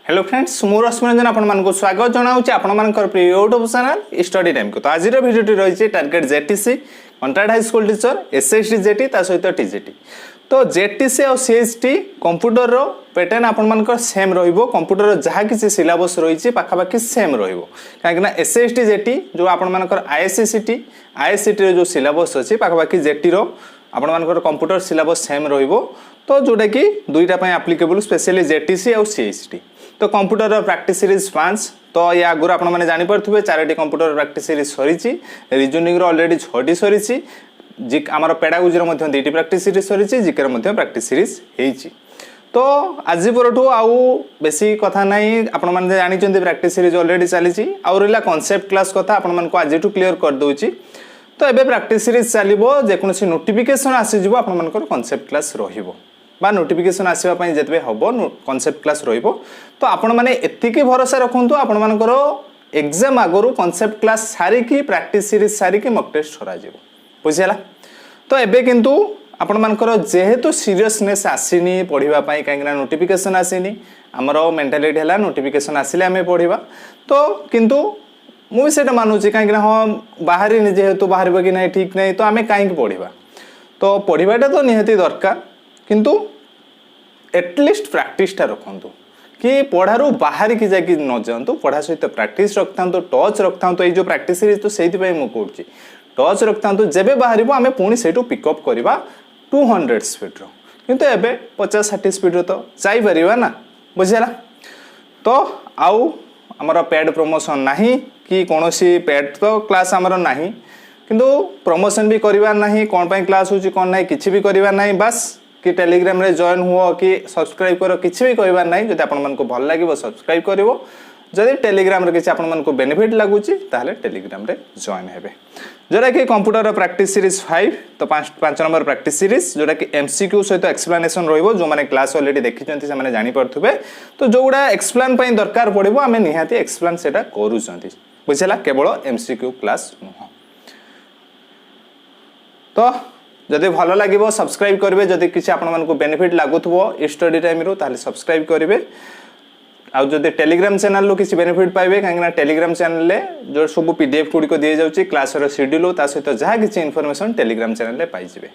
Hello friends मु रश्मिरंजन आपको स्वागत जनाऊँ आपर प्रिय यूट्यूब चैनल स्टडी टाइम को। तो आज भिडियो रही target JTC contract high school teacher SST JT ता सहित टीजेटी। तो जेटीसी और सीएचटी कंप्यूटर पैटर्न आपर सेम कंप्यूटर जहाँ किसी सिलेबस रही पाखापाखि सेम रही एसएसटी जेटी जो आपर आईएससीटी जो सिलेबस अच्छी पाखापाखि जेटी आपर कंप्यूटर सिलेबस सेम तो जोटा कि दुईटा एप्लिकेबल स्पेशली जेटीसी और सीएचटी। तो कंप्यूटर प्रैक्टिस सीरीज 5 तो या आगुरी आप जानीपे 4टी कंप्यूटर प्रैक्टिस सीरीज सरी रिजनिंग ऑलरेडी 6टी सरी आमर पेडागोजी 2टी प्रैक्टिस सीरीज सरी जिके प्रैक्टिस सीरीज होती। तो आज पर आउ बेसी कथा नहीं आपने जानी प्रैक्टिस सीरीज ऑलरेडी चली आउ रहा कॉन्सेप्ट क्लास कथा आपको आज क्लीयर कर दूची। तो एबे प्रैक्टिस सीरीज चलो जेकोसी नोटिफिकेशन आसीज आपर कॉन्सेप्ट क्लास रहिबो बा नोटिफिकेशन आसवाई जिते हम कॉन्सेप्ट क्लास रहिबो। तो आपण मैंने एतिकी भरोसा रखुद आपर एग्जाम आगु कॉन्सेप्ट क्लास सारिकी प्रैक्टिस सीरीज सारिकी मॉक टेस्ट करा बुझीगला। तो एबे किंतु आपणकर जेहेतु सीरियसनेस आसीनी पढ़ाई कहीं नोटिफिकेशन आसीनी आमर मेंटालिटी है नोटिफिकेशन आसिले आम पढ़ा। तो किंतु मुझे मानुची कहीं हाँ बाहरी जेहेतु बाहर कि नहीं ठीक नहीं तो आम कहीं पढ़ा। तो पढ़ाटा तो निहाती दरकार किंतु एटलिस्ट प्रैक्टिसटा रखु कि पढ़ारू बाहर की जाकि न जातु पढ़ा सहित प्रैक्टिस रखता टच रखता। तो ये प्रैक्टिस सीरीज तो से मुझे टच रखता जब बाहर आम पुणी से पिकअप करवा 200 स्पीड किंतु एबे 50-60 स्पीड तो जापर ना बुझेगा। तो आउ आमर पेड प्रमोशन नहीं कि कौन पेड तो क्लास आमर नहीं किंतु प्रमोशन भी करवा नहीं कौन पर क्लास हो कौन ना कि भी करवा नहीं बस कि टेलीग्राम रे जॉइन हुआ कि सब्सक्राइब कर किसी भी कहबार ना जब आपको भल लगे सब्सक्राइब कर जदि टेलीग्राम रे किसी आपको बेनिफिट लगुच ताहले टेलीग्राम रे जॉइन हेबे जोटा कि कंप्यूटर प्रैक्टिस सीरीज 5 तो 5 नंबर प्रैक्टिस सीरीज जोटा कि एमसीक्यू सहित एक्सप्लेनेशन रहिबो जो माने क्लास ऑलरेडी देखिचंती से माने जानि परथुबे। तो जोगुडा एक्सप्लेन पई दरकार पड़िबो आमे निहाती एक्सप्लेन सेटा करूचंती बुझिला केवल एमसीक्यू क्लास नुह। तो जदि भल लगे सब्सक्राइब करेंगे जदि किसी आपको बेनिफिट लगुव स्टडी टाइम रू ताले सब्सक्राइब करेंगे आदि टेलीग्राम चैनल रू किसी बेनिफिट पाइबे कहीं टेलीग्राम चैनल जो सब पीडीएफ गुड़िक दि जाऊँगी क्लास शेड्यूल सहित जहाँ किसी इनफॉरमेशन टेलीग्राम चैनल पाइबे।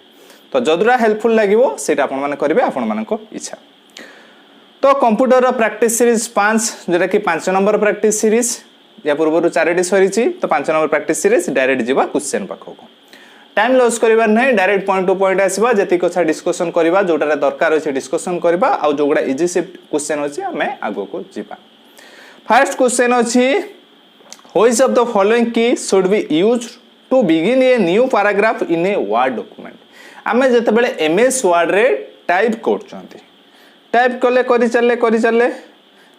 तो जदुरा हेल्पफुल लगे से करेंगे आपण इच्छा। तो कंप्यूटर प्रैक्टिस सीरीज 5 जोटा कि 5 नंबर प्रैक्टिस सीरीज या पूर्व 4टी सरी तो 5 नंबर प्रैक्टिस सीरीज डायरेक्ट जावा क्वेश्चन पाखक टाइम लॉस करिवार नहीं डायरेक्ट पॉइंट टू पॉइंट आसवा जी कथा डिस्कशन करवा जोटा दरकार अच्छे डिस्कशन करवा आ जोगुड़ा इजी शिफ्ट क्वेश्चन अच्छे आम आगो को जीवा। फर्स्ट क्वेश्चन अच्छी which of the following key should be used to begin a new paragraph in a word document. आम जितेबाला एमएस वर्ड रे टाइप करछंती टाइप कले करि चले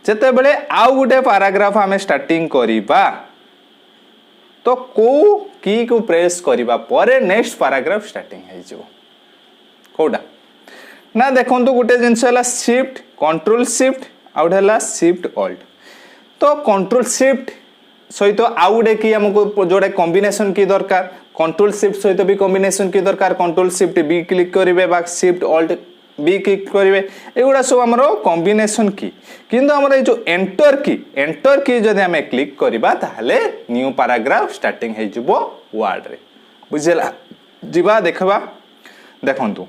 जितेबाला आउ गोटे पैराग्राफ आम स्टार्टिंग करवा तो को की को प्रेस करिबा परे नेक्स्ट पैराग्राफ स्टार्टिंग है कोडा ना देखो गोटे जिनस shift control shift out shift alt. तो कंट्रोल शिफ्ट सहित आउ गोटे कि आमको जोड़ा कॉम्बिनेशन की दरकार कंट्रोल शिफ्ट सहित भी कॉम्बिनेशन की दरकार कंट्रोल शिफ्ट बी क्लिक करेंगे बा शिफ्ट ऑल्ट बी क्लिक करेंगे एगुड़ा सब आम कॉम्बिनेशन की किंतु आम जो एंटर की जदि आम क्लिक करवा ताहले न्यू पैराग्राफ स्टार्टिंग हो वर्ड रे बुझेला जीवा देखबा देखंतु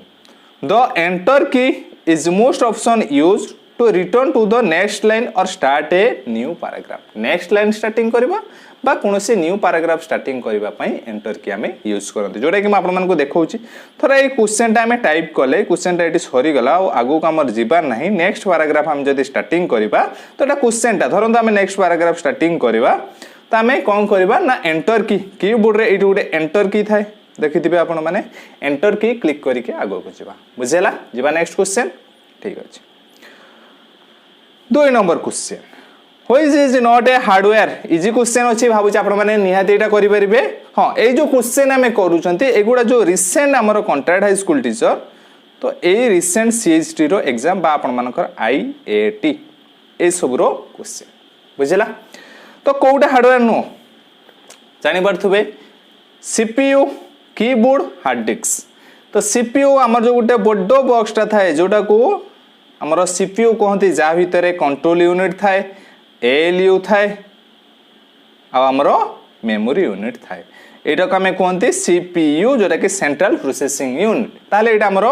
the enter key is most option used to return to the next line और start a new paragraph next line starting करवा बा कौन से न्यू पैराग्राफ स्टार्टिंग करने एंटर की आम यूज करते जोटा कि आपको देखा थोड़ा ये क्वेश्चन आम टाइप कले क्वेश्चन ये सरीगला आगू को आम जीवार ना नेक्स्ट पैराग्राफ आम जब स्टार्टिंग करवा तो क्वेश्चन धरत आम नेक्स्ट पैराग्राफ स्टार्टिंग करवा तो आम कौन करवा ना एंटर की कीबोर्ड रे गोटे एंटर की थाए देखिथे आपण मैंने एंटर की क्लिक करके आगो को जीवा बुझेला जीवा नेक्स्ट क्वेश्चन ठीक अच्छे। 2 number question which is not A hardware easy question अच्छी भावुँ आपने निहाती यहाँ करेंगे। हाँ ये जो क्वेश्चन आम करूँ एगुड़ा जो रिसेंट आमर कॉन्ट्राक्ट हाई स्कूल टीचर तो ये रिसेंट सीएचटी रो एग्जाम बा आपनकर आईएटी ए सब क्वेश्चन बुझेला। तो कौटा हार्डवेयर नुह जानीपे सीपीयू कीबोर्ड हार्ड डिस्क। तो सीपीयू आमर जो गोटे बड़ बॉक्सटा थाए जोटा को आमर सीपीयू कहती जहाँ भितर कंट्रोल यूनिट थाए एएलयू थाए आमर मेमोरी यूनिट थाए एटा को आम कहते सीपीयू जोटा कि सेंट्रल प्रोसेसिंग यूनिट ताहले एटा आमर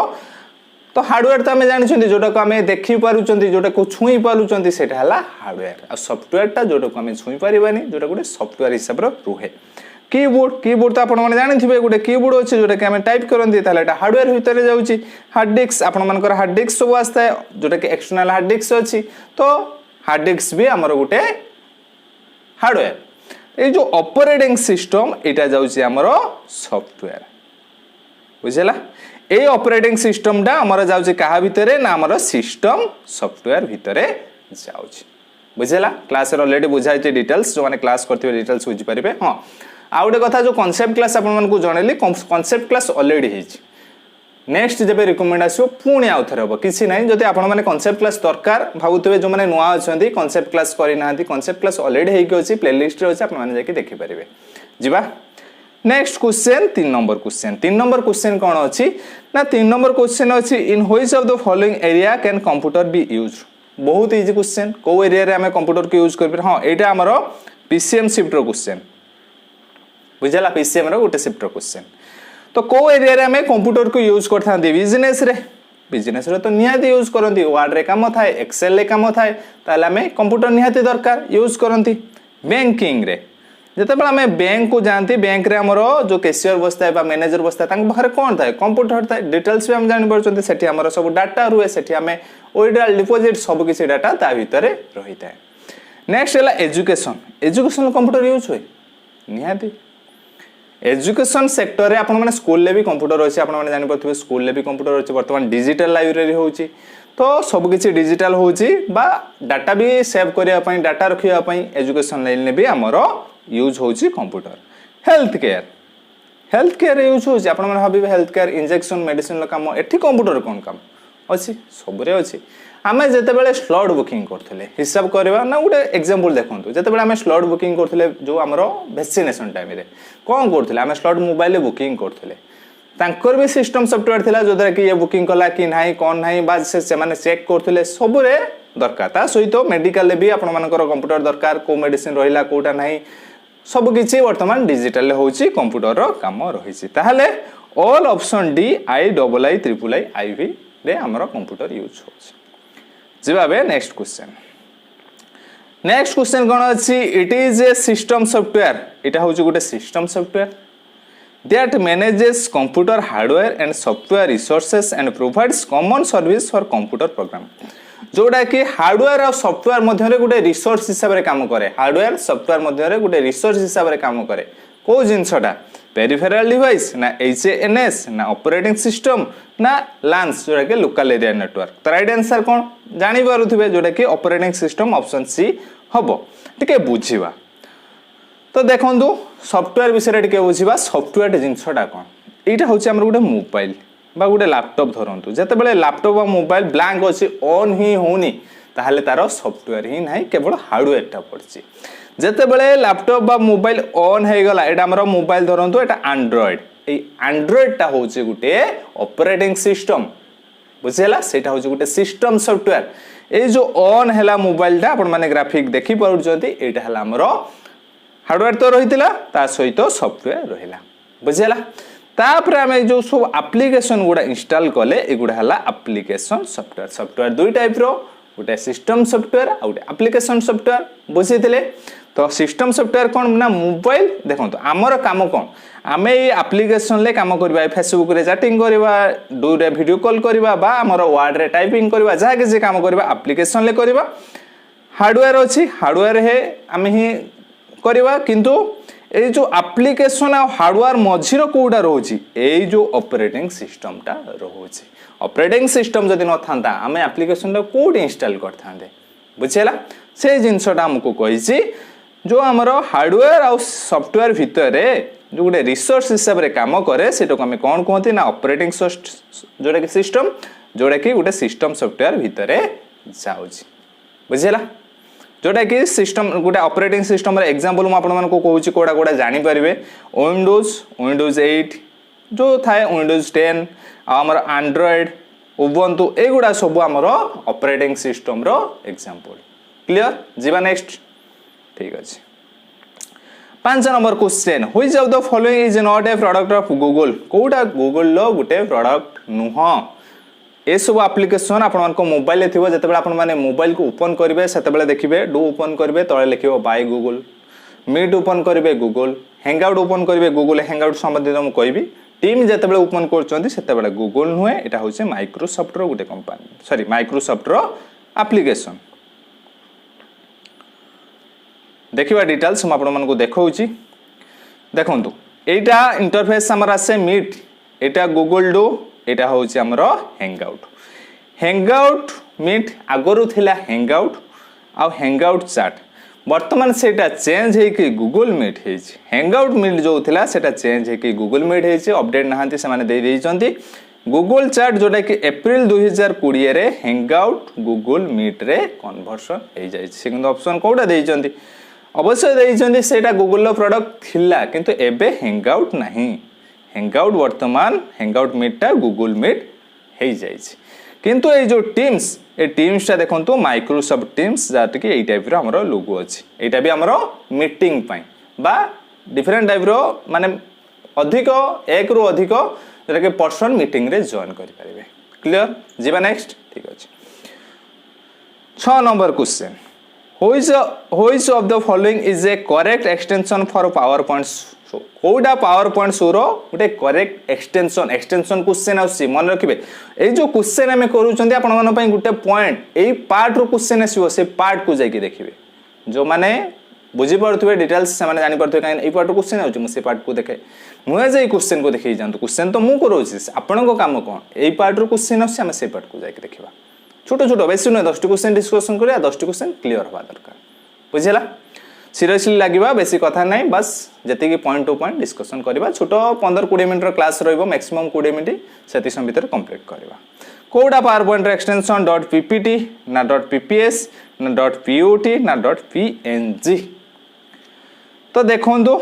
तो हार्डवेयर तो आम जानते जोटा को आम देखी पार्टी जोटा को छुई पार्टी से हार्डवेयर आ सॉफ्टवेयर जोटा को आम छुई पारानी जोटा गोटे सॉफ्टवेयर हिसाब से रुहे कीबोर्ड तो आपने जानते गोटे कीबोर्ड अच्छे जोटा कि आम टाइप करते हार्डवेयर भितर जाऊँगी हार्ड डिस्क आपर हार्ड डिस्क सब आसता है जोटा कि एक्सटर्नल हार्ड डिस्क अच्छी तो हार्ड डिस्क भी आमर गोटे हार्डवेयर ये जो ऑपरेटिंग सिस्टम यहाँ जाऊँगी आमर सॉफ्टवेयर बुझेला ये ऑपरेटिंग सिस्टम टा आमर जाऊँगी क्या भितर ना आमर सिस्टम सॉफ्टवेयर भितर जाऊँगी बुझेला क्लास ऑलरेडी बुझाई डिटेल्स जो मैंने क्लास करते डिटेल्स बुझीपारे हाँ आउ गोटे कथा जो कॉन्सेप्ट क्लास आपको जनइली कॉन्सेप्ट क्लास ऑलरेडी होती नेक्स्ट जब रिकमेंड आसो पुणी आउ थे हम किसी ना जब आपने कॉन्सेप्ट क्लास दरकार भावुवे जो मैंने नुआ अच्छा कॉन्सेप्ट क्लास करना कॉन्सेप्ट क्लास ऑलरेडी होगी प्लेलिस्ट अच्छे आपने देखिपारे जीवा नेक्स्ट क्वेश्चन 3 नंबर क्वेश्चन कौन अच्छी ना 3 नंबर क्वेश्चन अच्छी in which of the following area can computer be use बहुत इजी क्वेश्चन को एरिया आम कंप्यूटर को यूज कर हाँ यहाँ आमर पीसीएम शिफ्टर क्वेश्चन बुझेगा पीसीएम रोटे शिफ्टर क्वेश्चन तो को एरिया आम कंप्यूटर को यूज करता बिजनेस रे तो निहाती यूज करती वार्ड रे काम थाए एक्सेल रे काम थाए ताले आम कंप्यूटर निहाती दरकार यूज करती बैंकिंग रे जितेबाला आम बैंक को जाती बैंक रे आमर जो कैशियर बसता है मैनेजर बसता है पाखे कौन थाए कंप्यूटर थाए डिटेल्स भी आम जापर से आम सब डाटा रुए से आम विड्रॉल डिपोजिट सब किसी डाटा ता भितर रही है नेक्स्ट है एजुकेशन कंप्यूटर यूज हुए निहाती एजुकेशन सेक्टर रे आपण माने स्कूल ले भी कंप्यूटर अच्छे आपने जापर स्कूल ले भी कंप्यूटर अच्छे बर्तमान डिजिटल लाइब्रेरी होची तो सब किसी डिजिटल होची बा डाटा भी सेव करने डाटा रखापी एजुकेशन लाइन में भी आमर यूज होची कंप्यूटर हेल्थ केयर यूज होची आपण माने भाबी हेल्थ केयर इंजेक्शन मेडिसिन काम एठी कंप्यूटर कौन काम अच्छी सबरे अच्छी आम जिते स्लॉट बुकिंग करते हिसाब करवा ना गोटे एग्जांपल देखो जिते आम स्लॉट बुकिंग करते जो आमर वैक्सीनेशन टाइम कौन करते आम स्लॉट मोबाइल बुकिंग करते तांकर भी सिस्टम सॉफ्टवेयर थिला जो कि ये बुकिंग कला कि ना कौन ना बा से माने चेक करते सबुरे दरकार ता सहित मेडिकल भी आपण मानकर कंप्यूटर दरकार को मेडिसिन रहिला कोटा नाही सब किछि वर्तमान डिजिटल होची कंप्यूटर रो काम रहिछि ताहले ऑल ऑप्शन डी IIII रे हमरो कंप्यूटर यूज होछि जिबाबे नेक्स्ट क्वेश्चन कौन अच्छी it is a system software इटा होची गोटे system software that manages computer hardware and software resources and provides common service for computer program जोड़ा कि हार्डवेयर और सॉफ्टवेयर मध्य गोटे रिसोर्स हिसाब से काम करे हार्डवेयर सॉफ्टवेयर मध्य गोटे रिसोर्स हिसाब से काम करे को जिनसटा पेरिफेराल डिवाइस ना HANS ना ऑपरेटिंग सिस्टम ना लान्स जोड़ा कि लोकल एरिया नेटवर्क तो राइट आंसर कौन जानी पारुथिबे जोड़ा कि ऑपरेटिंग सिस्टम ऑप्शन सी हबो टिके बुझिबा तो देखंतु सॉफ्टवेयर विषय टिके बुझिबा सॉफ्टवेयर जिनसटा कौन एटा होची हमर गोटे मोबाइल बा गोटे लैपटॉप धरंतु जेतेबेले लैपटॉप बा मोबाइल ब्लैंक अछि ऑन ही होनी ताहले तारो सॉफ्टवेयर ही नाही केवल हार्डवेयर टा पड़छि जेतेबेले लैपटॉप बा मोबाइल ऑन हे गला एटा हमर मोबाइल धरंतु एटा एंड्रॉइड ए एंड्रॉइड टा होछि गोटे ऑपरेटिंग सिस्टम बुझेला सेटा होछि गोटे सिस्टम सॉफ्टवेयर ए जो ऑन हैला मोबाइल टा आपण माने ग्राफिक देखि परुछंती एटा हला हमर हार्डवेयर तो रहितला ता सहित सॉफ्टवेयर रहिला बुझेला तापर आम जो सब एप्लिकेशन गुड़ा इंस्टॉल कले एगुड़ा है एप्लिकेशन सॉफ्टवेयर दुई टाइप रो गोटे सिस्टम सॉफ्टवेयर आ गोटे एप्लिकेशन सॉफ्टवेयर बुझे तो सिस्टम सॉफ्टवेयर कौन ना मोबाइल देखो तो आमर काम कौन आम ये एप्लिकेशन ले काम करवा फेसबुक रे चैटिंग करवा डूरे वीडियो कॉल करवा बा आमर वर्ड रे टाइपिंग करवा जहाँ किसी काम करवा एप्लिकेशन ले करवा हार्डवेयर अच्छी हार्डवेयर है आम ही करवा किंतु ये जो एप्लिकेशन आ हार्डवेयर मझीर कोटा रोची ये जो ऑपरेटिंग सिस्टम टा रोची ऑपरेटिंग सिस्टम जदि न था आम एप्लिकेशन टा कोड इंस्टॉल करते बुझेला से जिनसटा आमको कही जो आमर हार्डवेयर आ सॉफ्टवेयर भितर जो गोटे रिसोर्स हिसाब से काम करे से आम कौन कहते ना ऑपरेटिंग जोटा कि सिस्टम जोटा कि गोटे सिस्टम सॉफ्टवेयर भितर जाऊँगी बुझेला जोटा कि सिस्टम गोटे ऑपरेटिंग सिस्टम एग्जांपल मुझे कहूँ कोड़ा कोड़ा जानीपर विंडोज 8 जो थाए विंडोज 10 आमर एंड्रॉइड उबंतु एगुड़ा सब आमर ऑपरेटिंग सिस्टम रो एग्जांपल क्लियर जीवा नेक्स्ट ठीक अच्छे 5 number question which of the following is not a product of Google कोटा गूगल लो गुटे प्रोडक्ट नुह ए सब एप्लिकेशन आपण मोबाइल थी जिते आपने मोबाइल को ओपन करेंगे से देखिए डू ओपन करेंगे तले लिखे बाय गूगल मीट ओपन करेंगे गूगल हैंगआउट ओपन करेंगे गूगल हैंगआउट संबंधित मुझे कहबी टीम जिते ओपन कर गूगल नुहे यहाँ हूँ माइक्रोसॉफ्ट रो गोटे कंपनी सॉरी माइक्रोसॉफ्ट रो एप्लिकेशन देखिए डिटेल्स मुझे देखा देखु एटा इंटरफेस आमर आसे मीट एटा गूगल डू एटा हूँ आमर हैंगआउट मीट आगरू थिला हैंगआउट आ हैंगआउट चैट बर्तमान सेटा चेंज है गूगल मीट है हैंगआउट मीट जो थिला सेटा चेंज है गूगल मीट है अपडेट नहांती से माने दे देइचंती गूगल चैट जोटा कि एप्रिल 2020 रे हैंगआउट गूगल मीट रे कन्वर्सन हो जाए किंतु ऑप्शन कोटा देइचंती अवश्य देइचंती सेटा गूगल रो प्रोडक्ट थिला किंतु एबे हैंगआउट नहीं हैंगआउट वर्तमान हैंगआउट मीटा गूगल मीट हो जाए किंतु ये जो टीम्स ए टीम्सटा देखो माइक्रोसॉफ्ट टीम्स जहाँ कि टाइप आमर लोगो अच्छी यहाँ भी आमर मीटिंग बा डिफरेंट टाइप माने अधिक एक रु अधिक जोटा कि पर्सन मीटिंग रे जॉइन करें क्लियर जीवा नेक्स्ट ठीक अच्छे 6 number question which of the following is a correct extension for PowerPoint show कोटा पावर पॉइंट शो रो गोटे करेक्ट एक्सटेंशन क्वेश्चन आसी मन रखिए ये जो क्वेश्चन आम करूँ गोटे पॉइंट यही पार्ट रो क्वेश्चन आसो से पार्ट को जाकि देखिए जो मैंने बुझीपे डिटेल्स से जानीपे कहीं पार्ट क्वेश्चन आसे पार्ट को देखे मुझे क्वेश्चन को देखिए जातु क्वेश्चन तो मुझे करोसी आपण काम कौन यही पार्ट रो क्वेश्चन आम से पार्ट को जाकि देखा छोट छोट बेस नुहे 10 क्वेश्चन डिस्कसन करा 10 क्वेश्चन क्लीयर हवा दरकार बुझेगा सीरियसली लगे बेसी कथा ना बस जी पॉइंट टू पॉइंट डिस्कसन करवा छोट 15-20 मिनट क्लास मैक्सिमम 20 मिनट से भर कंप्लीट करवा कोटा पावर पॉइंट एक्सटेंशन .ppt ना .pps ना .put ना .png तो देखो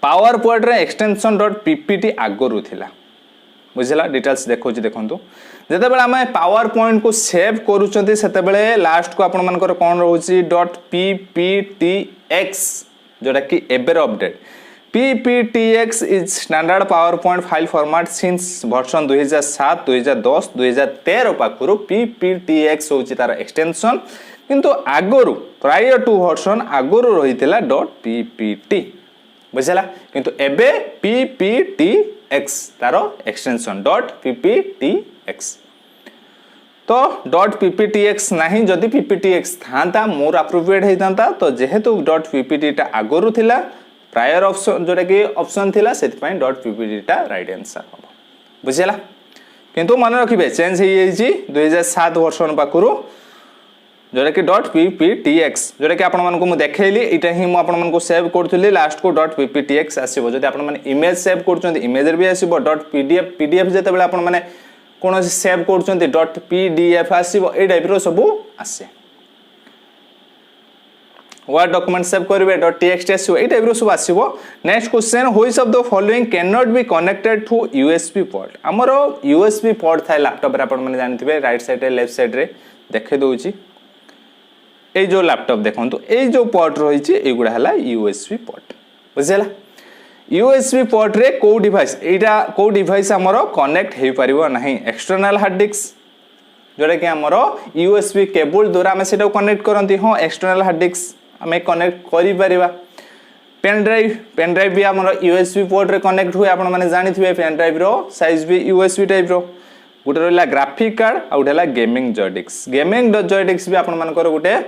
पावर पॉइंट एक्सटेंशन .ppt आगरू थिला बुझला डिटेल्स देखो देखो जिते आम पावर पॉइंट को सेव करुँचे लास्ट को आपण मानकर कौन रोचे .pptx जोटा कि एबर update pptx is standard PowerPoint file format since version 2007 2010 2013 पाखु pptx हूँ तार एक्सटेंशन किंतु आगरू प्रायर टू वर्षन आगरू रही .ppt बुझला किंतु एबे pptx तार एक्सटेंशन .pptx तो .pptx नहीं जदि pptx था मोर अप्रोप्रिएट होता तो जेहेतु .ppt टा आगरू थिला प्रायर ऑप्शन जोटा कि ऑप्शन थिला से .ppt टा राइट आंसर हम बुझेला किंतु मन रखिए चेंज हो 2007 वर्षन पाखु जोटा कि .pptx जोटा कि आपण मानक देखली यहाँ ही मुझे सेव करूँ लास्ट को .pptx आसो जब आप इमेज सेव कर इमेज भी आसो .pdf pdf जिते आप कौन सेव कर .pdf आसो ये टाइप सब आसे वर्ड डॉक्यूमेंट सेव करेंगे .txt आसो ये टाइप सब आसो next question which of the following can not be connected to USB port आमर यूएसबी पोर्ट था लैपटॉप रे आपण जानते राइट साइड लेफ्ट साइड रे देखे दूची ये जो लैपटॉप देखो ये जो पोर्ट रही युवा है यूएसबी पोर्ट बुझेगा यूएसबी पोर्ट रे को डिवाइस एटा को डिवाइस आमर कनेक्ट हो पारिबो नहीं एक्सटर्नल हार्ड डिस्क जोटा कि आमर यूएसबी केबल द्वारा आम से कनेक्ट करती हाँ एक्सटर्नल हार्ड डिस्क आम कनेक्ट कर पेन ड्राइव भी आमर यूएसबी पोर्ट रे कनेक्ट हुए आपण माने जानिथिबे पेन ड्राइव रो साइज भी यूएसबी टाइप रो गोटे रहा ग्राफिक कार्ड आ गोटे है गेमिंग जॉयस्टिक्स भी आपण मानकर गोटे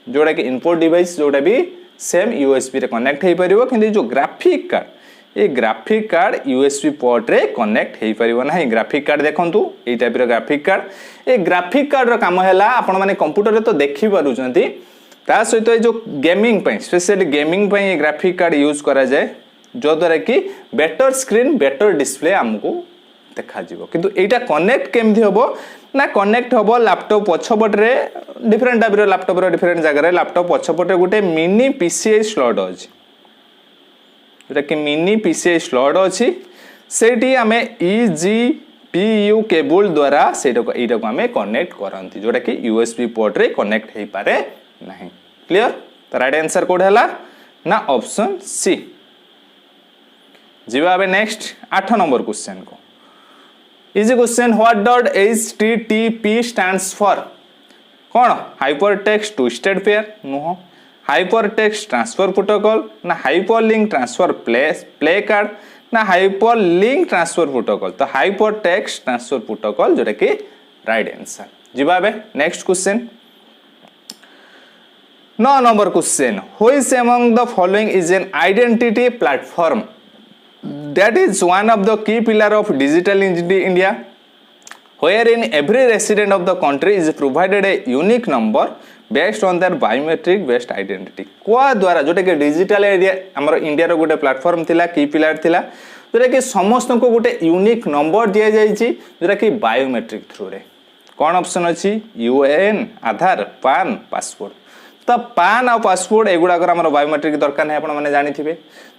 जोड़ा कि इनपुट डिवाइस जोटा भी सेम यूएसबी रे कनेक्ट हो पारिबो किंतु जो ग्राफिक कार्ड ये ग्राफिक कार्ड यूएसबी पोर्ट रे कनेक्ट हो पारिबो नाही ग्राफिक कार्ड देखंतु ए टाइप रो ग्राफिक कार्ड ये ग्राफिक कार्ड रो काम हैला आपण माने कंप्यूटर रे तो देखि पारुचंती ता सहित जो गेमिंग पई स्पेशली गेमिंग पई ये ग्राफिक कार्ड यूज करा जाए जो द्वारा कि बेटर स्क्रीन बेटर डिस्प्ले हमको देखा किंतु एटा कनेक्ट केमथि होबो ना कनेक्ट होबो लैपटॉप पछपटे डिफरेंट टाइप रो लैपटॉप रो डिफरेंट जगह लैपटॉप पछपटे गोटे मिनी पीसीआई स्लॉट अछि जोटा कि मिनी पीसीआई स्लॉट अछि सेठी आमे EG PU केबल द्वारा सेटा को आम कनेक्ट करती जोटा कि USB पोर्ट रे कनेक्ट हो पारे नहीं। क्लियर? तो राइट आंसर कोड है ना ऑप्शन सी। जीवा नेक्स्ट 8 नंबर क्वेश्चन को। Is question what dot HTTP stands for? कौन? हाइपरटेक्स्ट ट्विस्टेड पेयर नुह, हाइपरटेक्स्ट ट्रांसफर प्रोटोकॉल ना हाइपरलिंक ट्रांसफर प्ले कार्ड ना हाइपरलिंक ट्रांसफर प्रोटोकॉल। तो हाइपरटेक्स्ट ट्रांसफर प्रोटोकॉल जोटा कि राइट आंसर। जीवा next question 9 number question. Which among the following is an identity platform that is one of the key pillar of digital India wherein every resident of the country is provided a unique number based on their biometric based identity। कोआ द्वारा जोटा कि digital area हमर India रो गोटे platform थिला, की pillar थिला जोटा कि समस्त को गोटे यूनिक नंबर दिया जाइछि जोटा कि बायोमेट्रिक थ्रू रे। कौन ऑप्शन अछि? UN, आधार, पान, पासपोर्ट। तो पान और पासपोर्ट एगुड़ाक बायोमेट्रिक दरकार नहीं आपण मैंने जानी।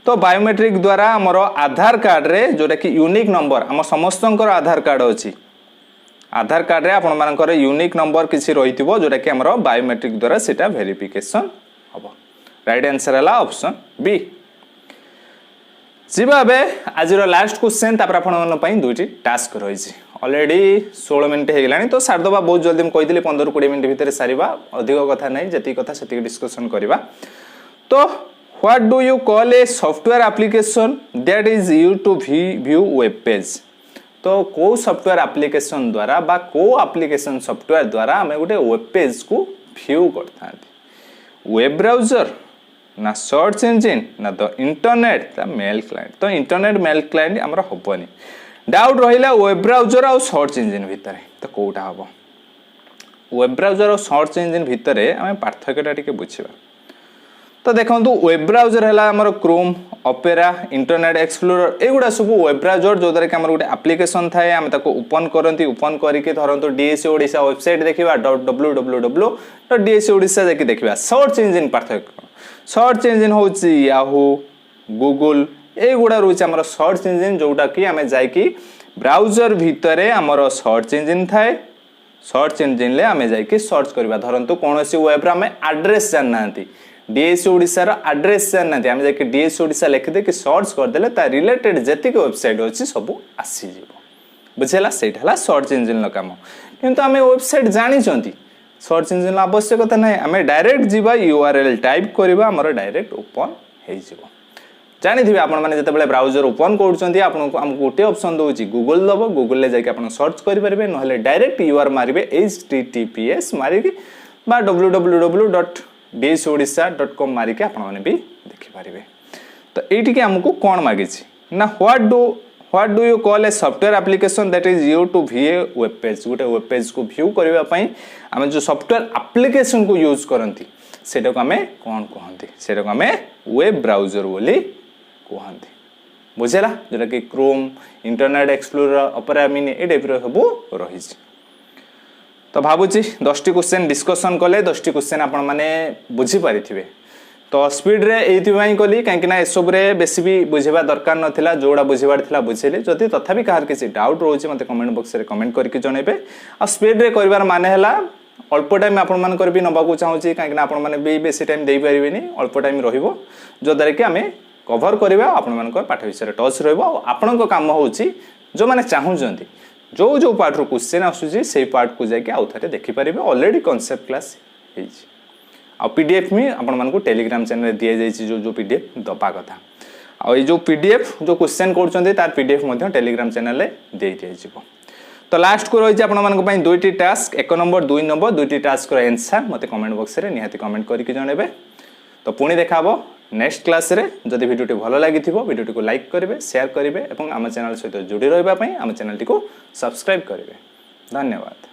तो बायोमेट्रिक द्वारा आमर आधार कार्ड रे जोटा कि यूनिक नंबर आम समस्त आधार कार्ड अच्छी, आधार कार्ड रे आपण मानकर यूनिक नंबर किसी रही जोटा कि आमर बायोमेट्रिक द्वारा सेटा वेरिफिकेशन हम। राइट आंसर है ऑप्शन बी। जीवा आज लास्ट क्वेश्चन आपण दुईटी टास्क रही। ऑलरेडी 16 मिनट हो गलानी तो सारदबा बहुत जल्दी मुझे कही 15-20 मिनट भितर सारिबा, अधिक कथा नहीं, जति कथा सेति डिस्कशन करवा। तो what do you call a software application that is used to view web page? तो को सॉफ्टवेयर एप्लिकेशन द्वारा बा को एप्लिकेशन सॉफ्टवेयर द्वारा आम गोटे वेब पेज को व्यू करता? वेब ब्राउजर ना सर्च इंजिन ना तो इंटरनेट ना मेल क्लाइंट? तो इंटरनेट मेल क्लाइंट आमर हेनी। डाउट रहा वेब ब्राउजर और सर्च इंजिन भितर, तो कौटा हम? वेब ब्राउजर और सर्च इंजिन भितर आम पार्थक्यटा टिके बुझा। तो देखो वेब ब्राउजर है आमर क्रोम, ओपेरा, इंटरनेट एक्सप्लोरर एगुड़ा सब वेब ब्राउजर जो कि गोटे एप्लिकेशन थाए आम ओपन करती, ओपन करके धरतु DSC ओडिशा वेबसाइट देखा www.dscoodisha जाकि देखा। सर्च इंजिन पार्थक्य, सर्च इंजिन हूँ याहू, गूगल एगुड़ा रोचे आमर सर्च इंजिन जोटा कि आम जाकि ब्राउजर भितर आमर सर्च इंजिन थाए, सर्च इंजिन ले आम जाकि सर्च करवा। धरतु कौन सी वेब्रे आम आड्रेस जानना, DSC ओडिशार आड्रेस जानना, आम जाकि DSC ओडिशा लिखिदे कि सर्च करदे ता रिलेटेड जतिक वेबसाइट अच्छी सब आसीज बुझेगा। सेटा सर्च इंजिन काम। किंतु आम वेबसाइट जानी सर्च इंजिन आवश्यकता ना, आम डायरेक्ट जीवा URL टाइप करवा आमर डायरेक्ट ओपन हो जानी आपण मैंने जिते ब्राउजर ओपन कर गोटे ऑप्शन दूसरी गूगल दब, गूगल जाकि सर्च करेंगे ना डायरेक्ट URL मारे HTTPS मारिकी www.dsodisha.com मारिकी आपने भी देखिपारे। तो ये आमको कौन मागी ना what do you call a software application that is used to view web page? गोटे वेब पेज को व्यू करने आम जो सॉफ्टवेयर एप्लिकेशन को यूज करती सेटा को आम कौन कहते? सेटा को आम वेब ब्राउजर बोली कहते बुझेगा। जोटा कि Chrome, Internet Explorer, Opera Mini ए टाइप सब रही। तो भावुची 10टी क्वेश्चन डिस्कसन कले 10टी क्वेश्चन आपण मैंने बुझीपारी। तो स्पीड रे ये कली कहीं एसबू बेसी भी बुझा दरकार नाला, जोड़ा बुझार था बुझेली। जदि तथापि कहार किसी डाउट रोचे मत कमेंट बॉक्स में कमेंट करके जनइबे। आ स्पीड रे कर माने है अल्प टाइम आपण भी नवाक चाहूँगी कहीं आपने भी बेसी टाइम दे पारे, अल्प टाइम रद्वारा कि आम कभर करवा आपण पाठ विषय टच रहा। काम हूँ जो मैंने चाहूँगी जो जो पार्ट रो क्वेश्चन आसूसी से पार्ट को जाके आउ थे देखिपारे। ऑलरेडी कॉन्सेप्ट क्लास आ PDF में आपण टेलीग्राम चैनल दि जाइए जो जो PDF दबा कथा। आ जो PDF जो क्वेश्चन कर तार PDF टेलीग्राम चैनल दे दिया। तो लास्ट को रही है दुईटी टास्क 1 नंबर 2 नंबर दुईटी टास्क आंसर मत कमेंट बॉक्स में निहाती कमेंट करके जनइबे। तो पुणी देखा नेक्स्ट क्लास रे। जदि वीडियोटी भल लगी वीडियोटी को लाइक करेंगे, शेयर करेंगे और आम चैनल सहित जोड़ी रही आम चैनल को सब्सक्राइब करेंगे। धन्यवाद।